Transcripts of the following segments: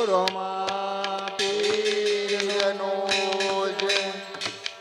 રોમા પીરનો જય,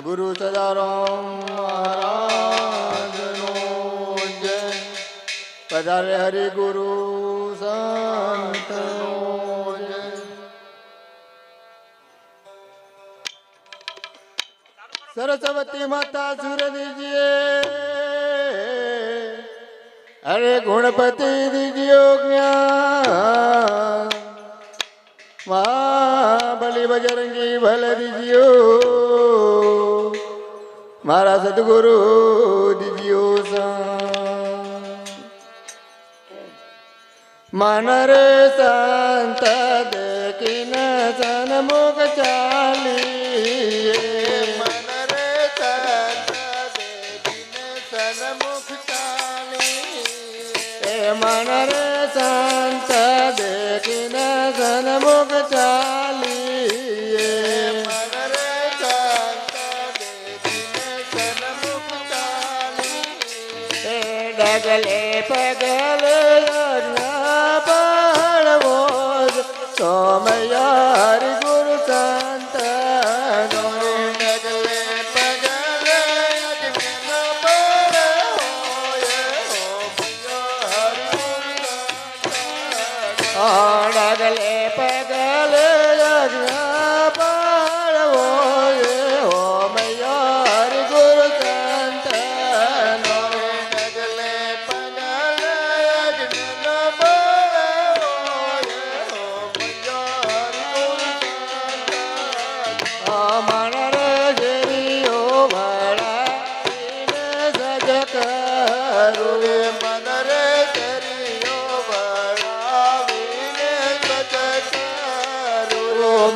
ગુરુ સદારામ મહારાજનો જય, પધારે હરિ ગુરુ સંતનો જય. सरस्वती माता सुर दीजिए, अरे गुणपति दीजिए ज्ञान, महाबली बजरंगी भल दीजियो, मारा सतगुरु दीजियो मन रे संत देखिन सन्मुख चाली, मन रे संत देखिन सन्मुख चालिए, मन रे संत देखिन सन्मुख चालिए, डगले पगले पड़वो सोमया हरि गुरु संत डगले पगले पड़वो हो मैया हरि गुरु संत डगले पगले पड़वो हो मैया हरि गुरु संत मन रे जरियो भला सज करू मन रे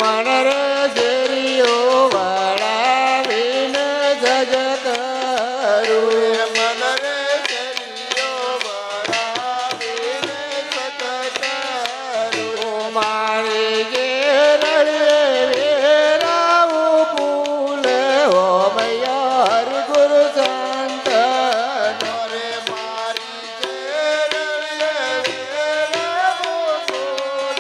मन रे जरियो वाला विन जज करू, मन रे जरियो वाला विन जज करू, मारी गेरड़े वेराऊ फूल हो मैया हरि गुरु संत नोरे, मारी गेरड़े वेराऊ फूल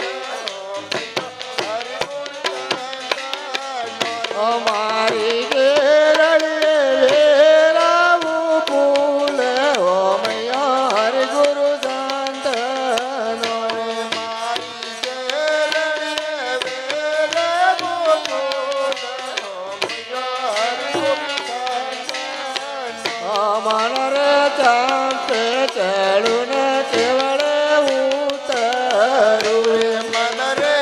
हमारी गेरड़े वेराऊ फूल हो मैया हरि गुरु संत नोरे, मारी गेरड़े वेराऊ फूल हो मैया हरि गुरु संत मन रे चांप चढ़ू न केवल उतरू, मन रे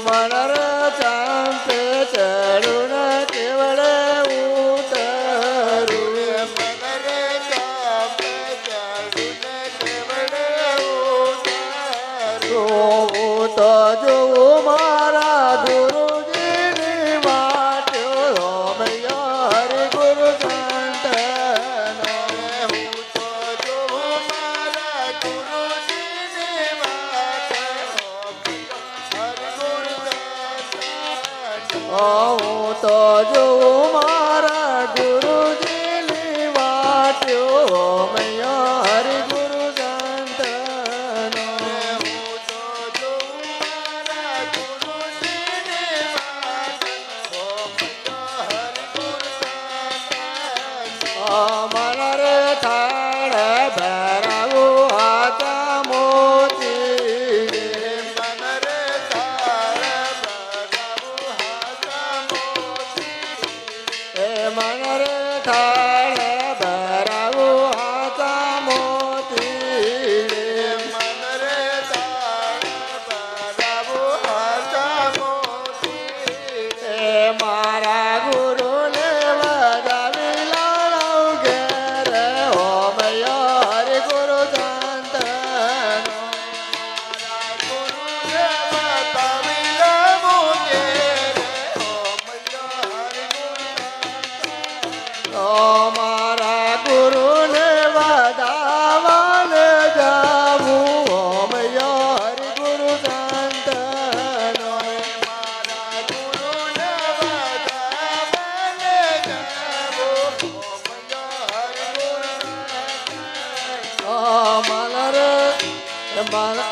मन रे चांप चढ़ू न केवल उतरू, मन रे चांप चढ़ू न केवल उतरू, तो जो मारा गुरु जी ने बाट्यो हो मैया हरि गुरु संत नोरे, तो जो मारा गुरु जी ने बाट्यो हरि गुरु तो जो मारा गुरु जी ने बाट्यो हो मैया हरि गुरु संत नोरे, तो जो मारा गुरु जी ने बाट्यो हो मैया हरि गुरु संत मन रे थाड़ भराऊ हाथा मोती, मन रे थाड़ भराऊ हाथा मोती, मन रे थाड़ भराऊ हाथा मोती, मन रे थाड़ भराऊ हाथा मोती, मारा गुरु ने बजावी लाऊ घेर हो मैया हरि गुरु संत मारा गुरु ने बजावी लाऊ घेर हो मैया हरि गुरु संत, मारा गुरु ने बजावन जाऊ हो मैया हरि गुरु संत नोरे, मारा गुरु ने बजावन जाऊ हो मैया हरि गुरु संत મારે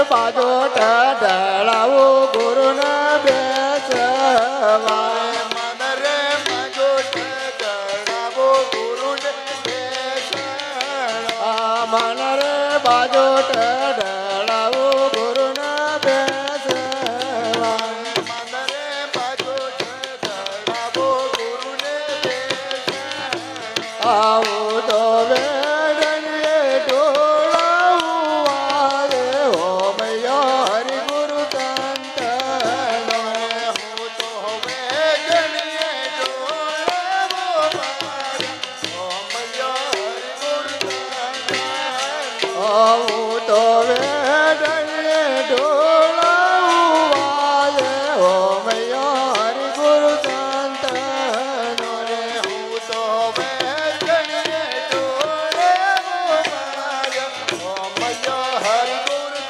બાજુ ઢળાવું ગુરુને બેસવા મન રે મજો ઢળાવો ગુરુને બેસવા મન રે બાજુ ઢળાવું ગુરુને બેસવા મન રે મજો ઢળાવો ગુરુને બેસવા આવું તો વેડણીએ ઢોળાવું આવે હો મૈયા હરિ ગુરુ સંત હું તો હવે ગણીએ ડોળાવો મારા ઓમયો હરિ ગુરુ આવું તો વેડણીએ ઢોળાવું આવે હો મૈયા હરિ ગુરુ સંત હું તો હવે ગણીએ ડોળાવો મારા ઓમયો હરિ ગુરુ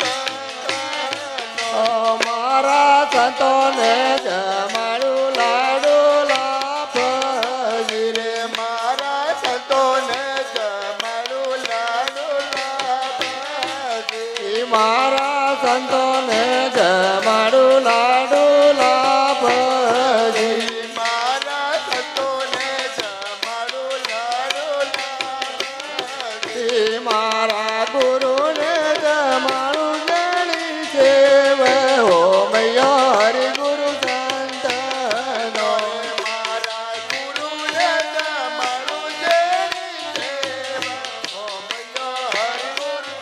મારા સંતોને જમાડું લાડુ લાપજી રે મારા સંતોને જમાડું લાડુ લાભાજી મારા સંતોને જમાડું લાડુ લાપજી મારા સંતોને જમાડું લાડુ લાભાજી મારા ગુરુને જમાડું જણી સેવ હો મૈયા હરિ ગુરુ સંત મારા ગુરુને જમાડું જેની સેવા ઓમયો હરિ ગુરુ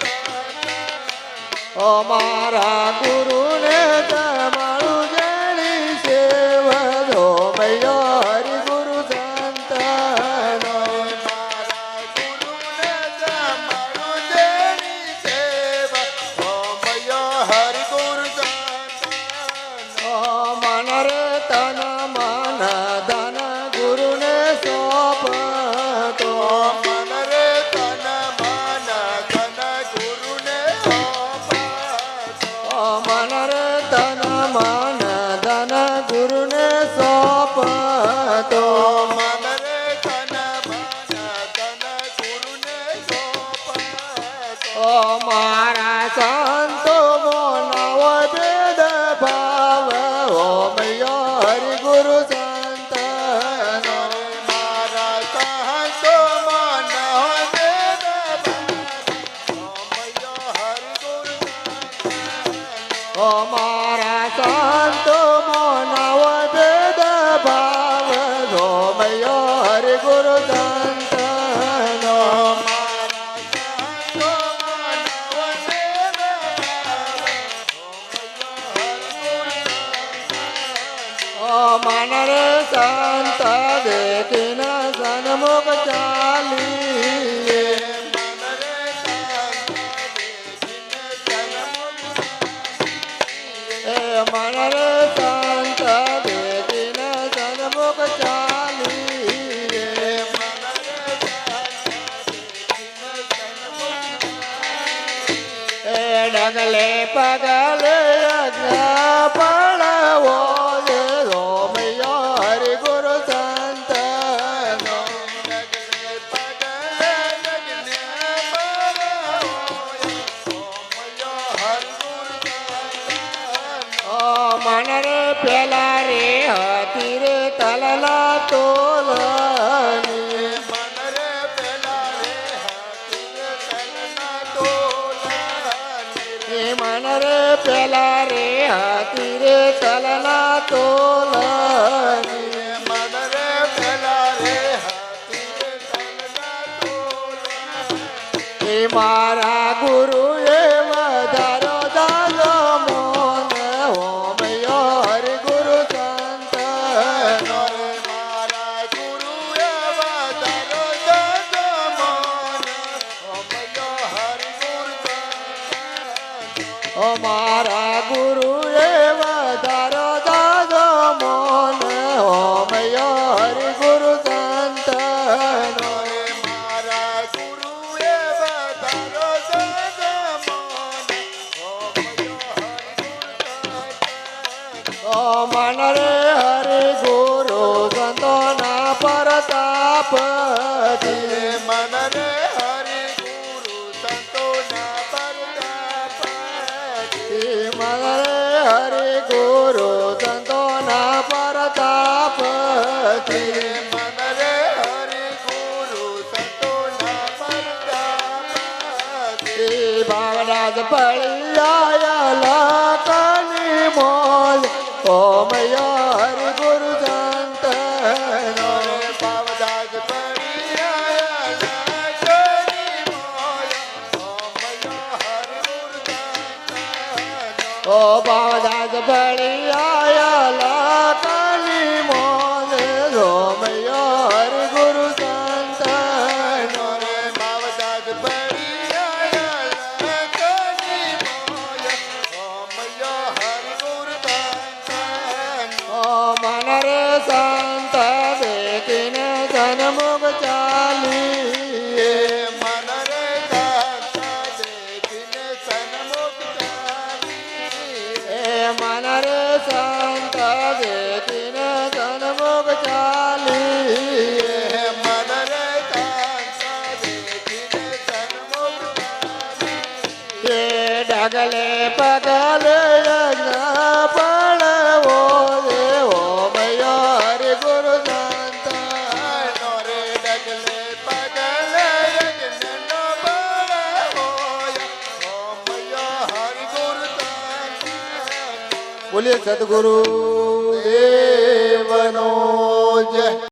મારા ગુરુને જમાડું જણી સેવ હો મૈયા હરિ ગુરુ સંત મારા ગુરુને જમાડું જેની સેવા ઓમયો હરિ ગુરુ મન રે તન મન ધન ગુરુને સોંપતો મન રે તન મન ધન ગુરુને સોંપતો મન રે તન મન ધન ગુરુને સોંપતો મન રે તન મન ધન ગુરુને સોંપતો મારા સંતો મોનાવો ભેદ ભાવ હો મૈયા હરિ ગુરુ સંત મારા સંતો મન વેદ ઓમયો હરિ ગુરુ મારા સંતો મોનાવો ભેદ ભાવ હો મૈયા હરિ ગુરુ સંત મન રે સંત દેખીન સન્મુખ ચાલીએ મન રે સંત દેખીન સન્મુખ ચાલીએ ડગલે પગલે અજ્ઞા પડવો જે હો મૈયા હરિ ગુરુ સંત મન રે પેલા રે હતી રે તલલા તોલની મન રે પેલા રે હતી રે તલલા તોલની મારા ગુરુએ વધારો દાદો મોન હો મૈયા હરિ ગુરુ સંત મારા ગુરુ એવા તારો દાદો મોન ઓમયો હરિ ગુરુ મારા ગુરુએ વધારો દાદો મોન હો મૈયા હરિ ગુરુ સંત મારા ગુરુ એવા તારો દાદો મોન ઓમયો હરિ ગુરુ મન રે હરિ ગુરુ સંતો ના પરતાપ મન રે હરિ ગુરુ સંતો ના મન રે હરિ ગુરુ સંતોના પરદામાંથી ભાવરાજ પળિયા લોકની મોજ ઓમયો હરિ ગુરુ સંતનો ભાવદાસ પડિયા લાગણી મોય ઓમયો હરિ ગુરુ સંતનો ઓ ભાવરાજ પળિયા લોકની મોજ ઓમયો હરિ ગુરુ સંતનો ભાવદાસ પડિયા લાગણી મોય ઓમયો હરિ ગુરુ સંતનો ઓ મન રે સંત દેખીને સન્મુખ ચાલી મન રે દાતા દેખીને સન્મુખ ચાલી એ મન રે સંત દેખીને સન્મુખ ચાલી મન રે દાતા દેખીને સન્મુખ ચાલી એ ડગલે પગલે યજ્ઞ પડવો એવો મયો હરિ ગુરુ સંતાનો રે ડગલે પગલે યજ્ઞનો બળ હોય ઓમયો હરિ ગુરુ સંતાનો બોલીએ સદગુરુ દેવ